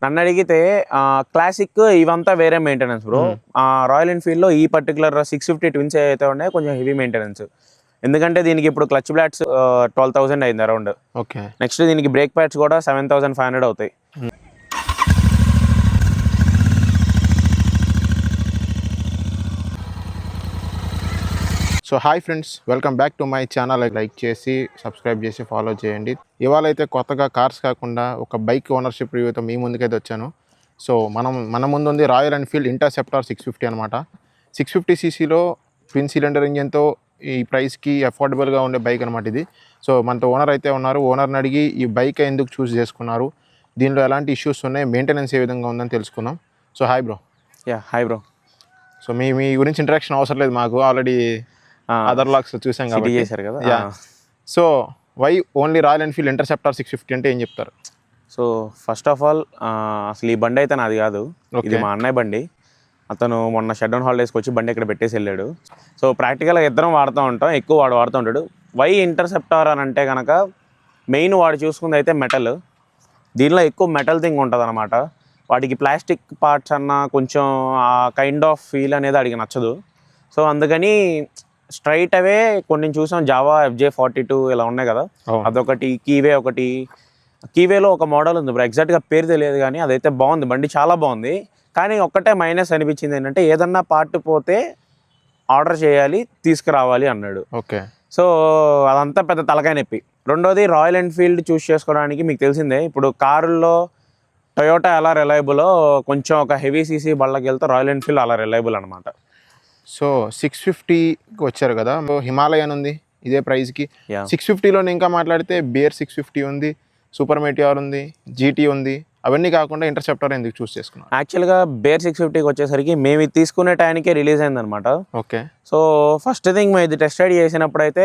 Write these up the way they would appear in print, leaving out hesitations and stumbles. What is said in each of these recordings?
నన్ను అడిగితే క్లాసిక్ ఇవంతా వేరే మెయింటెనెన్స్ బ్రో. రాయల్ ఎన్ఫీల్డ్లో ఈ పర్టికులర్ 650 ట్విన్స్ అయితే ఉన్నాయి కొంచెం హెవీ మెయింటెనెన్స్. ఎందుకంటే దీనికి ఇప్పుడు క్లచ్ ప్లాట్స్ 12,000 అయింది అరౌండ్. ఓకే. నెక్స్ట్ దీనికి బ్రేక్ ప్యాడ్స్ కూడా 7,500 అవుతాయి. So hi friends, welcome back to my channel. Like చేసి సబ్స్క్రైబ్ చేసి ఫాలో చేయండి. ఇవాళ అయితే కొత్తగా కార్స్ కాకుండా ఒక బైక్ ఓనర్షిప్ రివ్యూతో మీ ముందుకైతే వచ్చాను. సో మన ముందు ఉంది రాయల్ ఎన్ఫీల్డ్ ఇంటర్సెప్టార్ 650 అనమాట. 650cc ట్విన్ సిలిండర్ ఇంజన్తో ఈ ప్రైస్కి అఫోర్డబుల్గా ఉండే బైక్ అనమాట ఇది. సో మనతో ఓనర్ అయితే ఉన్నారు. ఓనర్ని అడిగి ఈ బైక్ ఎందుకు చూస్ చేసుకున్నారు, దీనిలో ఎలాంటి ఇష్యూస్ ఉన్నాయి, మెయింటెనెన్స్ ఏ విధంగా ఉందని తెలుసుకుందాం. So hi bro. Hi bro. So మీ గురించి ఇంట్రడక్షన్ అవసరం లేదు, మాకు ఆల్రెడీ అదర్ లాక్స్ చూసాం కాబట్టి చేశారు కదా. So why only Royal Enfield Interceptor 650 అంటే ఏం చెప్తారు? సో ఫస్ట్ ఆఫ్ ఆల్ అసలు ఈ బండి అయితే నాది కాదు, ఇది మా అన్నయ్య బండి. అతను మొన్న షట్ డౌన్ హాలిడేస్కి వచ్చి బండి ఇక్కడ పెట్టేసి వెళ్ళాడు. సో ప్రాక్టికల్గా ఇద్దరం వాడుతూ ఉంటాం, ఎక్కువ వాడు వాడుతూ ఉంటాడు. వై ఇంటర్సెప్టార్ అని అంటే కనుక మెయిన్ వాడు చూసుకుంది అయితే మెటల్. దీనిలో ఎక్కువ మెటల్ థింగ్ ఉంటుంది అనమాట. వాటికి ప్లాస్టిక్ పార్ట్స్ అన్న కొంచెం ఆ కైండ్ ఆఫ్ ఫీల్ అనేది అడిగి నచ్చదు. సో అందుకని స్ట్రైట్ అవే కొన్ని చూసాం, జావా FJ42 ఇలా ఉన్నాయి కదా, అదొకటి. కీవే ఒకటి, కీవేలో ఒక మోడల్ ఉంది బ్రో, ఎగ్జాక్ట్గా పేరు తెలియదు కానీ అదైతే బాగుంది, బండి చాలా బాగుంది. కానీ ఒక్కటే మైనస్ అనిపించింది ఏంటంటే ఏదన్నా పార్ట్ పోతే ఆర్డర్ చేయాలి, తీసుకురావాలి అన్నాడు. ఓకే. సో అదంతా పెద్ద తలకాయ నొప్పి. రెండోది రాయల్ ఎన్ఫీల్డ్ చూస్ చేసుకోవడానికి మీకు తెలిసిందే, ఇప్పుడు కారుల్లో టొయోటా ఎలా రిలయబులో కొంచెం ఒక హెవీ సీసీ బళ్ళకి వెళ్తే రాయల్ ఎన్ఫీల్డ్ అలా రిలయబుల్ అనమాట. సో 650కి వచ్చారు కదా, హిమాలయన్ ఉంది ఇదే ప్రైస్కి. 650లో ఇంకా మాట్లాడితే బేర్ 650 ఉంది, సూపర్ మెటిఆర్ ఉంది, జీటీ ఉంది. అవన్నీ కాకుండా ఇంటర్సెప్టార్ ఎందుకు చూస్ చేసుకున్నాం? యాక్చువల్గా బేర్ 650కి వచ్చేసరికి మేము ఇది తీసుకునే టైంకే రిలీజ్ అయిందనమాట. ఓకే. సో ఫస్ట్ థింగ్ మేము ఇది టెస్ట్ రైడ్ చేసినప్పుడు అయితే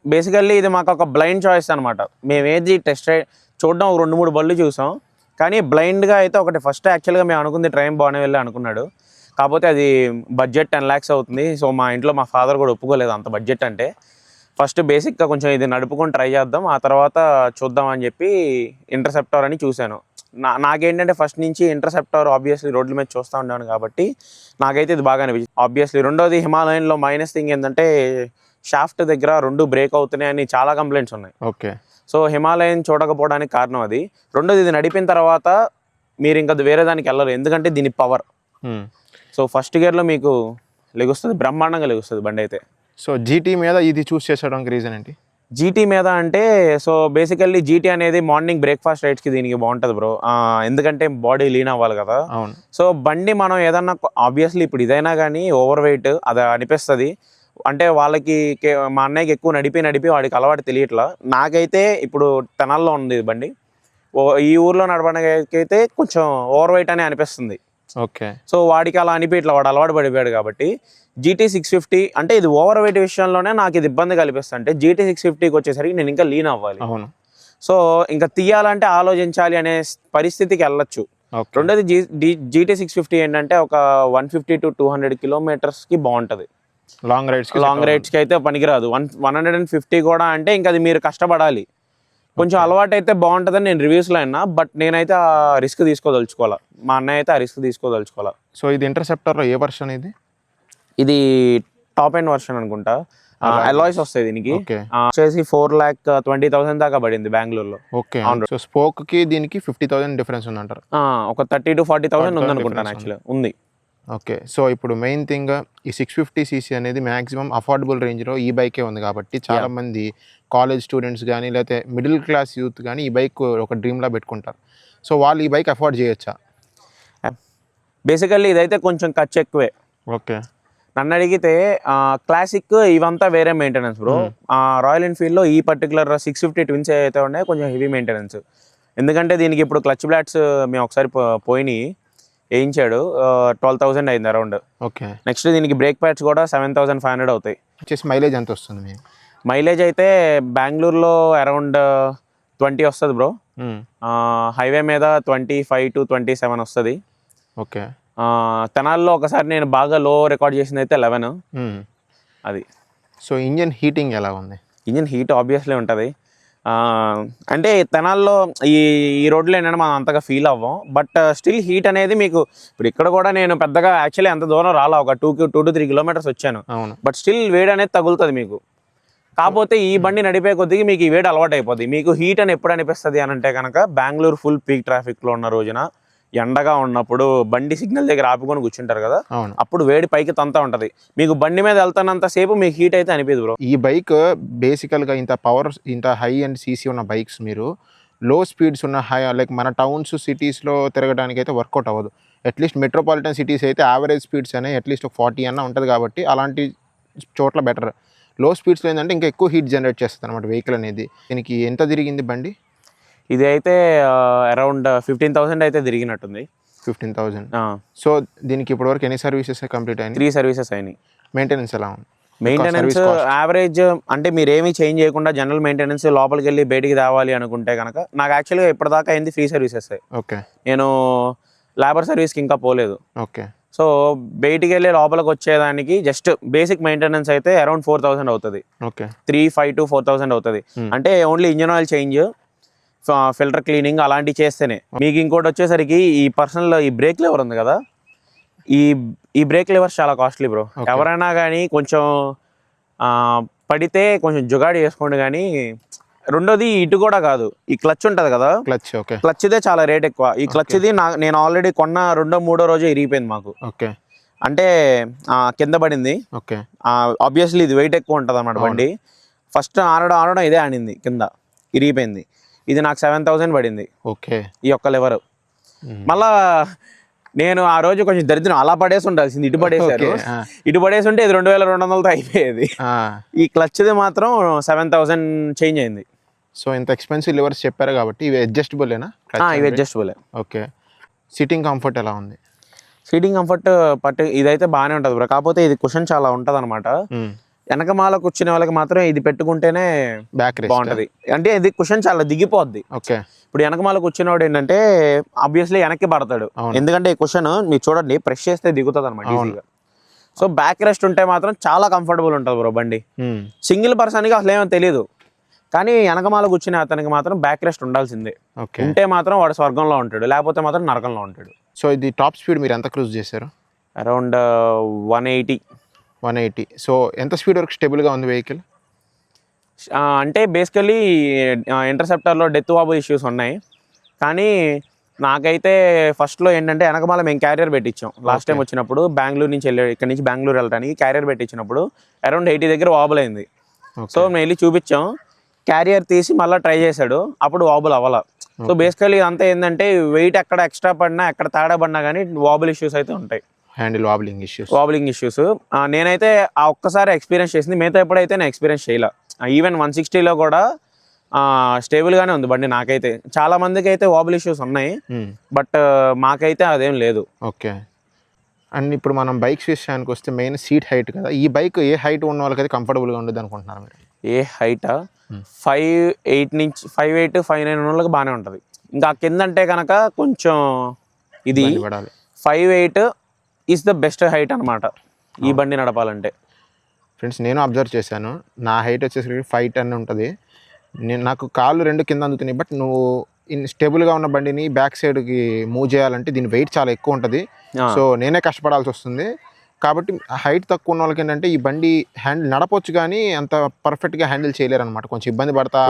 బేసికల్లీ ఇది మాకు ఒక బ్లైండ్ చాయిస్ అనమాట. మేము ఏది టెస్ట్ రైడ్ చూడడం ఒక 2-3 బళ్ళు చూసాం, కానీ బ్లైండ్గా అయితే ఒకటి ఫస్ట్ యాక్చువల్గా మేము అనుకుంది ట్రైన్ బాగానే వెళ్ళి అనుకున్నాడు. కాకపోతే అది బడ్జెట్ 10 lakhs అవుతుంది. సో మా ఇంట్లో మా ఫాదర్ కూడా ఒప్పుకోలేదు అంత బడ్జెట్ అంటే. ఫస్ట్ బేసిక్గా కొంచెం ఇది నడుపుకొని ట్రై చేద్దాం, ఆ తర్వాత చూద్దాం అని చెప్పి ఇంటర్సెప్టార్ అని చూశాను. నాకేంటంటే ఫస్ట్ నుంచి ఇంటర్సెప్టార్ ఆబ్వియస్లీ రోడ్ల మీద చూస్తూ ఉన్నాను కాబట్టి నాకైతే ఇది బాగా అనిపించింది ఆబ్వియస్లీ. రెండోది హిమాలయన్లో మైనస్ థింగ్ ఏంటంటే షాఫ్ట్ దగ్గర 2 బ్రేక్ అవుతున్నాయని చాలా కంప్లైంట్స్ ఉన్నాయి. ఓకే. సో హిమాలయన్ చూడకపోవడానికి కారణం అది. రెండోది ఇది నడిపిన తర్వాత మీరు ఇంకా వేరే దానికి వెళ్ళరు, ఎందుకంటే దీని పవర్. సో ఫస్ట్ గేర్లో మీకు లెగుస్తుంది, బ్రహ్మాండంగా లెగుస్తుంది బండి అయితే. సో జీటీ మీద ఇది చూస్ చేసేయడానికి రీజన్ ఏంటి? జీటీ మీద అంటే సో బేసికల్లీ జీటీ అనేది మార్నింగ్ బ్రేక్ఫాస్ట్ రైడ్స్కి దీనికి బాగుంటుంది బ్రో, ఎందుకంటే బాడీ లీన్ అవ్వాలి కదా. అవును. సో బండి మనం ఏదన్నా ఆబ్వియస్లీ ఇప్పుడు ఇదైనా కానీ ఓవర్ వెయిట్ అది అనిపిస్తుంది. అంటే వాళ్ళకి మా అన్నయ్యకి ఎక్కువ నడిపి వాడికి అలవాటు తెలియట్లా. నాకైతే ఇప్పుడు తెనాల్లో ఉంది బండి, ఈ ఊర్లో నడపడానికి అయితే కొంచెం ఓవర్ వెయిట్ అని అనిపిస్తుంది. ఓకే. సో వాడికి అలా అనిపించట్లా, వాడు అలవాటు పడిపోయాడు కాబట్టి. GT 650 అంటే ఇది ఓవర్ వెయిట్ విషయంలోనే నాకు ఇది ఇబ్బంది కల్పిస్తుంది. అంటే GT 650కి వచ్చేసరికి నేను ఇంకా లీన్ అవ్వాలి. అవును. సో ఇంకా తీయాలంటే ఆలోచించాలి అనే పరిస్థితికి వెళ్ళొచ్చు. రెండోది GT 650 ఏంటంటే ఒక 150 to 200 kilometers బాగుంటుంది. లాంగ్ రైడ్స్కి అయితే పనికిరాదు. 150 కూడా అంటే ఇంకా అది మీరు కష్టపడాలి. కొంచెం అలవాటు అయితే బాగుంటుందని నేను రివ్యూస్లో అయినా, బట్ నేనైతే ఆ రిస్క్ తీసుకోదలుచుకోవాలా, మా అన్నయ్య అయితే ఆ రిస్క్ తీసుకోదలుచుకోవాలా. సో ఇది ఇంటర్సెప్టార్లో ఏ వర్షన్ ఇది? ఇది టాప్ ఎండ్ వర్షన్ అనుకుంటా. అలాయ్స్ వస్తాయి దీనికి. వచ్చేసి 4,20,000 దాకా పడింది బెంగళూరులో. ఓకే. సో స్పోక్కి దీనికి 50,000 డిఫరెన్స్ ఉందంటారు. ఒక 30,000 to 40,000 ఉందనుకుంటాను యాక్చువల్లీ, ఉంది. ఓకే. సో ఇప్పుడు మెయిన్ థింగ్ ఈ 650cc అనేది మ్యాక్సిమం అఫోర్డబుల్ రేంజ్లో ఈ బైకే ఉంది కాబట్టి చాలామంది కాలేజ్ స్టూడెంట్స్ కానీ లేకపోతే మిడిల్ క్లాస్ యూత్ కానీ ఈ బైక్ ఒక డ్రీమ్లా పెట్టుకుంటారు. సో వాళ్ళు ఈ బైక్ అఫోర్డ్ చేయొచ్చా? బేసికల్లీ ఇదైతే కొంచెం ఖర్చు ఎక్కువే. ఓకే. నన్ను అడిగితే క్లాసిక్ ఇవంతా వేరే మెయింటెనెన్స్ బ్రో. రాయల్ ఎన్ఫీల్డ్లో ఈ పర్టికులర్ 650 ట్విన్స్ అయితే ఉన్నాయి కొంచెం హెవీ మెయింటెనెన్స్. ఎందుకంటే దీనికి ఇప్పుడు క్లచ్ ప్లాట్స్ మేము ఒకసారి పోయినాయి, వేయించాడు, 12,000 అయింది అరౌండ్. ఓకే. నెక్స్ట్ దీనికి బ్రేక్ ప్యాడ్స్ కూడా 7,500 అవుతాయి. వచ్చేసి మైలేజ్ ఎంత వస్తుంది? మైలేజ్ అయితే బెంగళూరులో అరౌండ్ 20 వస్తుంది బ్రో, హైవే మీద 25 to 27 వస్తుంది. ఓకే. తెనాల్లో ఒకసారి నేను బాగా లో రికార్డ్ చేసింది అయితే 11 అది. సో ఇంజన్ హీటింగ్ ఎలా ఉంది? ఇంజన్ హీట్ ఆబ్వియస్లీ ఉంటుంది. అంటే తెనాల్లో ఈ ఈ రోడ్లో ఏంటంటే మనం అంతగా ఫీల్ అవ్వం, బట్ స్టిల్ హీట్ అనేది మీకు ఇప్పుడు ఇక్కడ కూడా నేను పెద్దగా యాక్చువల్లీ అంత దూరం రాలా, ఒక 2 to 3 కిలోమీటర్స్ వచ్చాను, అవును. బట్ స్టిల్ వేడి అనేది తగులుతుంది మీకు. కాకపోతే ఈ బండి నడిపే కొద్దిగా మీకు ఈ వేడి అలవాటు అయిపోద్ది. మీకు హీట్ అని ఎప్పుడు అనిపిస్తుంది అని అంటే కనుక బెంగళూరు ఫుల్ పీక్ ట్రాఫిక్లో ఉన్న రోజున, ఎండగా ఉన్నప్పుడు బండి సిగ్నల్ దగ్గర ఆపుకొని కూర్చుంటారు కదా, అవును. అప్పుడు వేడి పైకి తంతా ఉంటుంది. మీకు బండి మీద వెళ్తానంత సేపు మీకు హీట్ అయితే అనిపించదు బ్రో. ఈ బైక్ బేసికల్గా ఇంత పవర్, ఇంత హై అండ్ సీసీ ఉన్న బైక్స్ మీరు లో స్పీడ్స్ ఉన్న హై లైక్ మన టౌన్స్ సిటీస్లో తిరగడానికి అయితే వర్కౌట్ అవ్వదు. అట్లీస్ట్ మెట్రోపాలిటన్ సిటీస్ అయితే యావరేజ్ స్పీడ్స్ అనేవి అట్లీస్ట్ ఒక 40 అన్న ఉంటుంది కాబట్టి అలాంటి చోట్ల బెటర్. లో స్పీడ్స్లో ఏంటంటే ఇంకా ఎక్కువ హీట్ జనరేట్ చేస్తుంది అనమాట వెహికల్ అనేది. దీనికి ఎంత తిరిగింది బండి? ఇది అయితే అరౌండ్ 15,000 అయితే తిరిగినట్టుంది. 15,000. సో దీనికి ఇప్పటివరకు ఎన్ని సర్వీసెస్ కంప్లీట్ అయినాయి? 3 సర్వీసెస్ అయినాయి. మెయింటెనెన్స్ ఎలా ఉంది? మెయింటెనెన్స్ యావరేజ్ అంటే మీరు ఏమీ చేంజ్ చేయకుండా జనరల్ మెయింటెనెన్స్ లోపలికి వెళ్ళి బయటికి తేవాలి అనుకుంటే కనుక నాకు యాక్చువల్గా ఇప్పటిదాకా అయింది ఫ్రీ సర్వీసెస్. ఓకే. నేను లేబర్ సర్వీస్కి ఇంకా పోలేదు. ఓకే. సో బయటికి వెళ్ళి లోపలికి వచ్చేదానికి జస్ట్ బేసిక్ మెయింటెనెన్స్ అయితే అరౌండ్ 4,000 అవుతుంది. ఓకే. 3,500 to 4,000 అవుతుంది. అంటే only engine oil change, filter cleaning అలాంటివి చేస్తేనే. మీకు ఇంకోటి వచ్చేసరికి ఈ పర్సనల్ ఈ బ్రేక్ లివర్ ఉంది కదా, ఈ బ్రేక్ లివర్స్ చాలా కాస్ట్లీ బ్రో. ఎవరైనా కానీ కొంచెం పడితే కొంచెం జుగాడి చేసుకోండి. కానీ రెండోది ఇటు కూడా కాదు, ఈ క్లచ్ ఉంటుంది కదా, క్లచ్దే చాలా రేట్ ఎక్కువ. ఈ క్లచ్ది నేను ఆల్రెడీ కొన్న 2వ-3వ రోజే ఇరిగిపోయింది మాకు. ఓకే. అంటే కింద పడింది. ఓకే. ఆబ్వియస్లీ ఇది వెయిట్ ఎక్కువ ఉంటుంది అన్నమాట బండి. ఫస్ట్ ఆడడం ఇదే ఆడింది, కింద ఇరిగిపోయింది. ఇది నాకు 7,000 పడింది. ఓకే. ఈ ఒక్క లివర్. మళ్ళా నేను ఆ రోజు కొంచెం దరిద్రం, అలా పడేసి ఉండాల్సింది, ఇటు పడేసారు. ఇటు పడేసి ఉంటే ఇది 2,200తో అయిపోయేది. ఈ క్లచ్ది మాత్రం 7,000 చేంజ్ అయింది. సో ఇంత ఎక్స్పెన్సివ్ లివర్స్ చెప్పారు కాబట్టి ఇవి అడ్జస్టబుల్లేనా? ఇవి అడ్జస్టబులే. ఓకే. సిట్టింగ్ కంఫర్ట్ ఎలా ఉంది? సీటింగ్ కంఫర్ట్ ఇదైతే బాగానే ఉంటుంది బ్రో. కాకపోతే ఇది కుషన్ చాలా ఉంటుంది అనమాట. వెనకమాల కూర్చునే వాళ్ళకి మాత్రం ఇది పెట్టుకుంటేనే బ్యాక్ బాగుంటది. అంటే ఇది కుషన్ చాలా దిగిపోద్ది. ఓకే. ఇప్పుడు వెనకమాల కూర్చునేవాడు ఏంటంటే ఆబ్వియస్లీ వెనక్కి పడతాడు, ఎందుకంటే ఈ కుషన్ మీరు చూడండి ప్రెస్ చేస్తే దిగుతుంది అనమాట ఈజీగా. సో బ్యాక్ రెస్ట్ ఉంటే మాత్రం చాలా కంఫర్టబుల్ ఉంటుంది బ్రో బండి. సింగిల్ పర్సన్కి అసలు ఏమో తెలియదు, కానీ వెనకమాల కూర్చునే అతనికి మాత్రం బ్యాక్ రెస్ట్ ఉండాల్సిందే. ఉంటే మాత్రం వాడు స్వర్గంలో ఉంటాడు, లేకపోతే మాత్రం నరకంలో ఉంటాడు. సో ఇది టాప్ స్పీడ్ మీరు ఎంత క్రూజ్ చేశారు? అరౌండ్ 180. సో ఎంత స్పీడ్ వరకు స్టేబుల్గా ఉంది వెహికల్? అంటే బేసికలీ ఇంటర్సెప్టర్లో డెత్ వాబుల్ ఇష్యూస్ ఉన్నాయి, కానీ నాకైతే ఫస్ట్లో ఏంటంటే వెనకమాల మేము క్యారియర్ పెట్టించాం. లాస్ట్ టైం వచ్చినప్పుడు బెంగళూరు నుంచి ఇక్కడ నుంచి బెంగళూరు వెళ్ళడానికి క్యారియర్ పెట్టించినప్పుడు అరౌండ్ 80 దగ్గర వాబుల్ అయింది. సో మేము వెళ్ళి చూపించాం, క్యారియర్ తీసి మళ్ళీ ట్రై చేశాడు, అప్పుడు వాబుల్ అవ్వాల. సో బేసికలీ అంతా ఏంటంటే వెయిట్ ఎక్కడ ఎక్స్ట్రా పడినా ఎక్కడ తేడా పడినా కానీ వాబుల్ ఇష్యూస్ అయితే ఉంటాయి. హ్యాండిల్ వాబులింగ్ ఇష్యూస్ నేనైతే ఆ ఒక్కసారి ఎక్స్పీరియన్స్ చేసింది, మిగతా ఎప్పుడైతే నేను ఎక్స్పీరియన్స్ చేయలే. ఈవెన్ 160లో కూడా స్టేబుల్గానే ఉంది బండి. నాకైతే చాలా మందికి అయితే వాబుల్ ఇష్యూస్ ఉన్నాయి, బట్ మాకైతే అదేం లేదు. ఓకే. అండ్ ఇప్పుడు మనం బైక్స్ విషయానికి వస్తే మెయిన్ సీట్ హైట్ కదా, ఈ బైక్ ఏ హైట్ ఉన్న వాళ్ళకైతే కంఫర్టబుల్గా ఉండదు అనుకుంటున్నారు మీరు? ఏ హైటా? 5'8" నుంచి 5'8", 5'9" ఉన్న వాళ్ళకి బాగానే ఉంటుంది. ఇంకా కింద అంటే కనుక కొంచెం ఇది 5'8" ఈజ్ ద బెస్ట్ హైట్ అనమాట ఈ బండి నడపాలంటే. ఫ్రెండ్స్ నేను అబ్జర్వ్ చేశాను, నా హైట్ వచ్చేసరికి 5'10" ఉంటుంది. నాకు కాళ్ళు 2 కింద అందుతున్నాయి, బట్ నువ్వు స్టేబుల్గా ఉన్న బండిని బ్యాక్ సైడ్కి మూవ్ చేయాలంటే దీని వెయిట్ చాలా ఎక్కువ ఉంటుంది. సో నేనే కష్టపడాల్సి వస్తుంది. కాబట్టి హైట్ తక్కువ ఉన్న వాళ్ళకి ఏంటంటే ఈ బండి హ్యాండిల్ నడపొచ్చు, కానీ అంత పర్ఫెక్ట్గా హ్యాండిల్ చేయలేరు అనమాట, కొంచెం ఇబ్బంది పడతా.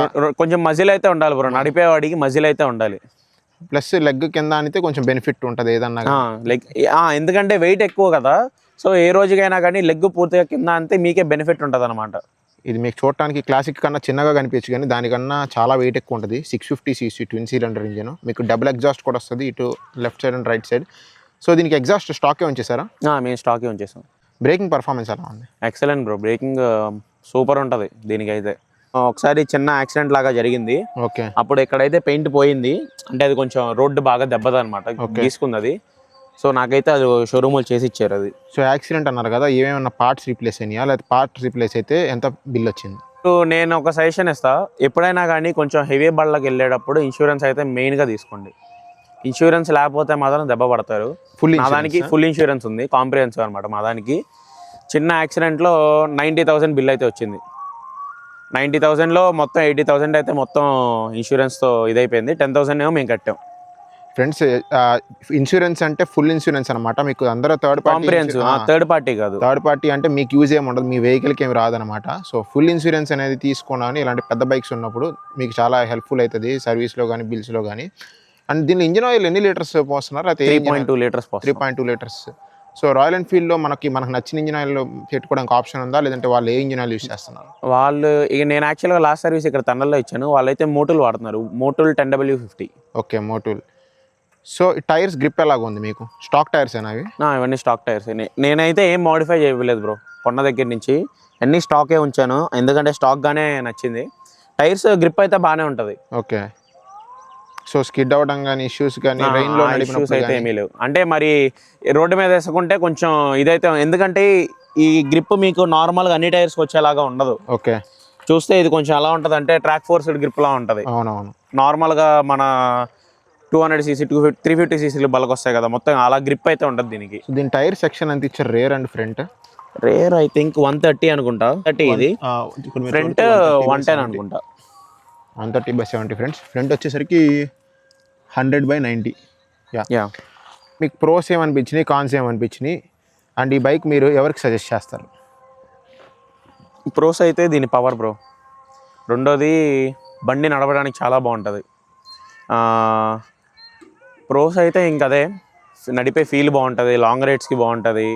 కొంచెం మజిల్ అయితే ఉండాలి బ్రో, నడిపేవాడికి మజిల్ అయితే ఉండాలి. ప్లస్ లెగ్ కింద అయితే కొంచెం బెనిఫిట్ ఉంటుంది ఏదన్నా లెగ్, ఎందుకంటే వెయిట్ ఎక్కువ కదా. సో ఏ రోజుకైనా కానీ లెగ్ పూర్తిగా కింద అంతే మీకే బెనిఫిట్ ఉంటుంది అనమాట. ఇది మీకు చూడటానికి క్లాసిక్ కన్నా చిన్నగా కనిపించచ్చు, కానీ దానికన్నా చాలా వెయిట్ ఎక్కువ ఉంటుంది. 650cc ట్విన్ సిలిండర్ ఇంజిన్, మీకు డబుల్ ఎగ్జాస్ట్ కూడా వస్తుంది ఇటు left side and right side. So దీనికి ఎగ్జాస్ట్ స్టాకే ఉంచేసారా? మేము స్టాకే ఉంచేసాం. బ్రేకింగ్ పర్ఫార్మెన్స్ ఎలా ఉంది? ఎక్సలెంట్ బ్రో, బ్రేకింగ్ సూపర్ ఉంటుంది దీనికైతే. ఒకసారి చిన్న యాక్సిడెంట్ లాగా జరిగింది. ఓకే. అప్పుడు ఎక్కడైతే పెయింట్ పోయింది అంటే అది కొంచెం రోడ్డు బాగా దెబ్బదనమాట, తీసుకుంది అది. సో నాకైతే అది షోరూమ్లో చేసి ఇచ్చారు అది. సో యాక్సిడెంట్ అన్నారు కదా, ఏమేమన్నా పార్ట్స్ రీప్లేస్ అయినాయా, లేదా పార్ట్స్ రీప్లేస్ అయితే ఎంత బిల్ వచ్చింది? నేను ఒక సజెషన్ ఇస్తా, ఎప్పుడైనా కానీ కొంచెం హెవీ బళ్ళకి వెళ్ళేటప్పుడు ఇన్సూరెన్స్ అయితే మెయిన్గా తీసుకోండి. ఇన్సూరెన్స్ లేకపోతే మాత్రం దెబ్బ పడతారు. మా దానికి ఫుల్ ఇన్సూరెన్స్ ఉంది, కాంప్రిహెన్సివ్ అనమాట. మా దానికి చిన్న యాక్సిడెంట్లో 90,000 బిల్ అయితే వచ్చింది. 90,000లో మొత్తం 80,000 అయితే మొత్తం ఇన్సూరెన్స్తో ఇదైపోయింది. 10,000 ఏమో మేము కట్టాం. ఫ్రెండ్స్ ఇన్సూరెన్స్ అంటే ఫుల్ ఇన్సూరెన్స్ అనమాట. మీకు అందరూ థర్డ్ కాంప్రిహెన్సివ్, థర్డ్ పార్టీ కాదు. థర్డ్ పార్టీ అంటే మీకు యూజ్ ఏమి ఉండదు, మీ వెహికల్కి ఏమి రాదనమాట. సో ఫుల్ ఇన్సూరెన్స్ అనేది తీసుకున్నాను. ఇలాంటి పెద్ద బైక్స్ ఉన్నప్పుడు మీకు చాలా హెల్ప్ఫుల్ అవుతుంది సర్వీస్లో కానీ బిల్స్లో కానీ. అండ్ దీనిలో ఇంజిన్ ఆయిల్ ఎన్ని లీటర్స్ పోస్తున్నారు? అయితే 3.2 లీటర్స్. 3.2 లీటర్స్. సో రాయల్ ఎన్ఫీల్డ్లో మనకు నచ్చిన ఇంజిన్ ఆయిల్ పెట్టుకోవడానికి ఆప్షన్ ఉందా, లేదంటే వాళ్ళు ఏ ఇంజిన్ ఆయిల్ యూస్ చేస్తున్నారు? వాళ్ళు ఇక నేను యాక్చువల్గా లాస్ట్ సర్వీస్ ఇక్కడ తండల్లో ఇచ్చాను. వాళ్ళైతే మోటూల్ వాడుతున్నారు. Motul 10W50. Okay, Motul. So tyres grip ఎలాగ ఉంది మీకు? స్టాక్ టైర్స్ ఏనా అవి? ఇవన్నీ స్టాక్ టైర్స్. నేనైతే ఏం మోడిఫై చేయలేదు బ్రో. కొన్న దగ్గర నుంచి అన్నీ స్టాకే ఉంచాను, ఎందుకంటే స్టాక్గానే నచ్చింది. టైర్స్ గ్రిప్ అయితే బాగానే ఉంటుంది. ఓకే. సో స్కిడ్ అవ్వడం కానీ ఇష్యూస్ కానీ రైన్లో ఇష్యూస్ అయితే ఏమీ లేవు. అంటే మరి రోడ్డు మీద వేసుకుంటే కొంచెం ఇదైతే, ఎందుకంటే ఈ గ్రిప్ మీకు నార్మల్గా అన్ని టైర్స్కి వచ్చేలాగా ఉండదు. ఓకే. చూస్తే ఇది కొంచెం ఎలా ఉంటుంది అంటే ట్రాక్ ఫోర్స్డ్ గ్రిప్లా ఉంటుంది. అవునవును. నార్మల్గా మన 200cc 350cc బలకి వస్తాయి కదా, మొత్తం అలా గ్రిప్ అయితే ఉంటుంది దీనికి. దీని టైర్ సెక్షన్ ఎంత ఇచ్చారు? Rare and front? Rare I think 130 అనుకుంటా. 30 ఇది. ఫ్రంట్ 110 అనుకుంటా. 130/70 ఫ్రెండ్స్. ఫ్రంట్ వచ్చేసరికి 100/90. యా. మీకు ప్రోస్ ఏమనిపించినాయి, కాన్స్ ఏమనిపించినాయి, అండ్ ఈ బైక్ మీరు ఎవరికి సజెస్ట్ చేస్తారు? ప్రోస్ అయితే దీని పవర్ బ్రో. రెండోది బండి నడవడానికి చాలా బాగుంటుంది. ప్రోస్ అయితే ఇంకదే నడిపే ఫీల్ బాగుంటుంది, లాంగ్ రైడ్స్కి బాగుంటుంది.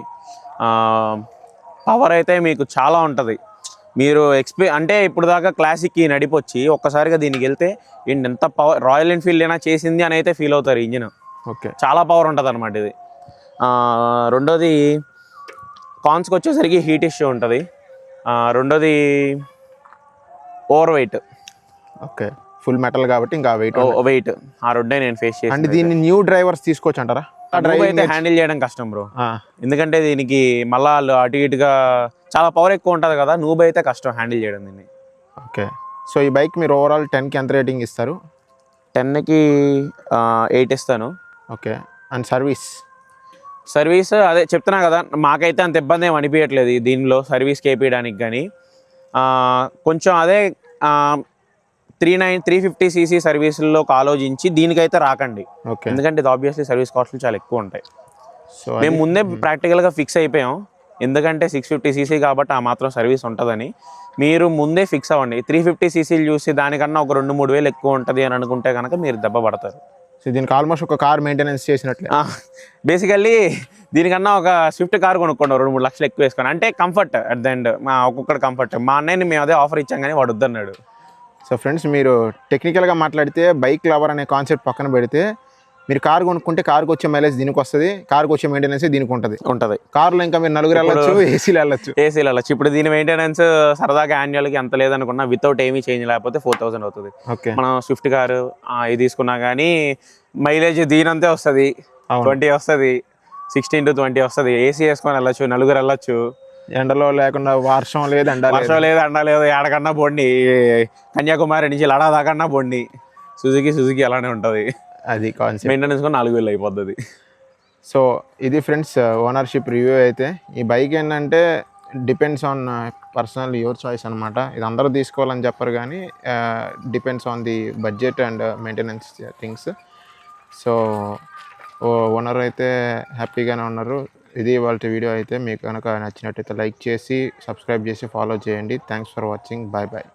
పవర్ అయితే మీకు చాలా ఉంటుంది. మీరు అంటే ఇప్పుడు దాకా క్లాసిక్కి నడిపొచ్చి ఒక్కసారిగా దీనికి వెళ్తే ఎంత పవర్ రాయల్ ఎన్ఫీల్డ్ అయినా చేసింది అని అయితే ఫీల్ అవుతారు. ఇంజిన్ ఓకే, చాలా పవర్ ఉంటుంది అనమాట ఇది. రెండోది కాన్స్కి వచ్చేసరికి హీట్ ఇష్యూ ఉంటుంది. రెండోది over weight. Okay, full metal కాబట్టి ఇంకా వెయిట్ ఆ రెండే నేను ఫేస్ చేసి. అంటే దీన్ని న్యూ డ్రైవర్స్ తీసుకోవచ్చు అంటారా? అయితే హ్యాండిల్ చేయడం కష్టం బ్రో, ఎందుకంటే దీనికి మళ్ళా అటు ఇటుగా చాలా పవర్ ఎక్కువ ఉంటుంది కదా. నూబ్ అయితే కష్టం హ్యాండిల్ చేయడం దీన్ని. ఓకే. సో ఈ బైక్ మీరు ఓవరాల్ 10కి ఎంత రేటింగ్ ఇస్తారు? 10కి 8 ఇస్తాను. ఓకే. అండ్ సర్వీస్ అదే చెప్తున్నా కదా, మాకైతే అంత ఇబ్బంది ఏమి అనిపించట్లేదు దీనిలో సర్వీస్కి వేయడానికి. కానీ కొంచెం అదే 350cc సర్వీసుల్లోకి ఆలోచించి దీనికైతే రాకండి. ఎందుకంటే ఇది ఆబ్వియస్లీ సర్వీస్ కాస్ట్లు చాలా ఎక్కువ ఉంటాయి. సో మేము ముందే ప్రాక్టికల్గా ఫిక్స్ అయిపోయాం, ఎందుకంటే 650cc కాబట్టి ఆ మాత్రం సర్వీస్ ఉంటుందని. మీరు ముందే ఫిక్స్ అవ్వండి. 350cc చూసి దానికన్నా ఒక 2-3 వేలు ఎక్కువ ఉంటుంది అని అనుకుంటే కనుక మీరు దెబ్బ పడతారు. సో దీనికి ఆల్మోస్ట్ ఒక కార్ మెయింటెనెన్స్ చేసినట్లే. బేసికల్లీ దీనికన్నా ఒక స్విఫ్ట్ కార్ కొనుక్కోండి, 2-3 లక్షలు ఎక్కువ వేసుకోండి. అంటే కంఫర్ట్ అట్ ద ఎండ్, ఒక్కొక్కటి కంఫర్ట్. మా అన్నయ్యని మేము అదే ఆఫర్ ఇచ్చాం కానీ వాడు వద్దన్నాడు. సో ఫ్రెండ్స్, మీరు టెక్నికల్గా మాట్లాడితే బైక్ లవర్ అనే కాన్సెప్ట్ పక్కన పెడితే, మీరు కార్ కొనుక్కుంటే కార్కి వచ్చే మైలేజ్ దీనికి వస్తుంది, కార్కి వచ్చే మెయింటెనెన్స్ దీనికి ఉంటుంది. కార్లో ఇంకా మీరు నలుగురు వెళ్ళచ్చు, ఏసీలో వెళ్ళచ్చు. ఇప్పుడు దీని మెయింటెనెన్స్ సరదాగా యాన్యువల్కి అంత లేదనుకున్నా వితౌట్ ఏమీ చేంజ్ లేకపోతే 4,000 అవుతుంది. మనం స్విఫ్ట్ కారు ఇది తీసుకున్నా కానీ మైలేజ్ దీనంతే వస్తుంది, 20 వస్తుంది, 16 to 20 వస్తుంది. ఏసీ వేసుకొని వెళ్ళచ్చు, నలుగురు వెళ్ళచ్చు. ఎండలో లేకుండా, వర్షం లేదు ఎండ లేదు, ఏడకన్నా బోండి, కన్యాకుమారి నుంచి లడా దాకన్నా బోండి. సుజుకి అలానే ఉంటుంది. అది కాన్సెప్ట్. మెయింటెనెన్స్ కూడా 4,000 అయిపోతుంది. సో ఇది ఫ్రెండ్స్ ఓనర్షిప్ రివ్యూ అయితే. ఈ బైక్ ఏంటంటే depends on personal your choice అనమాట. ఇది అందరూ తీసుకోవాలని చెప్పరు కానీ depends on the budget and maintenance things. So owner అయితే హ్యాపీగానే ఉన్నారు. ఇది వాళ్ళ వీడియో అయితే. మీకు కనుక నచ్చినట్టయితే లైక్ చేసి, సబ్స్క్రైబ్ చేసి, ఫాలో చేయండి. Thanks for watching. బాయ్.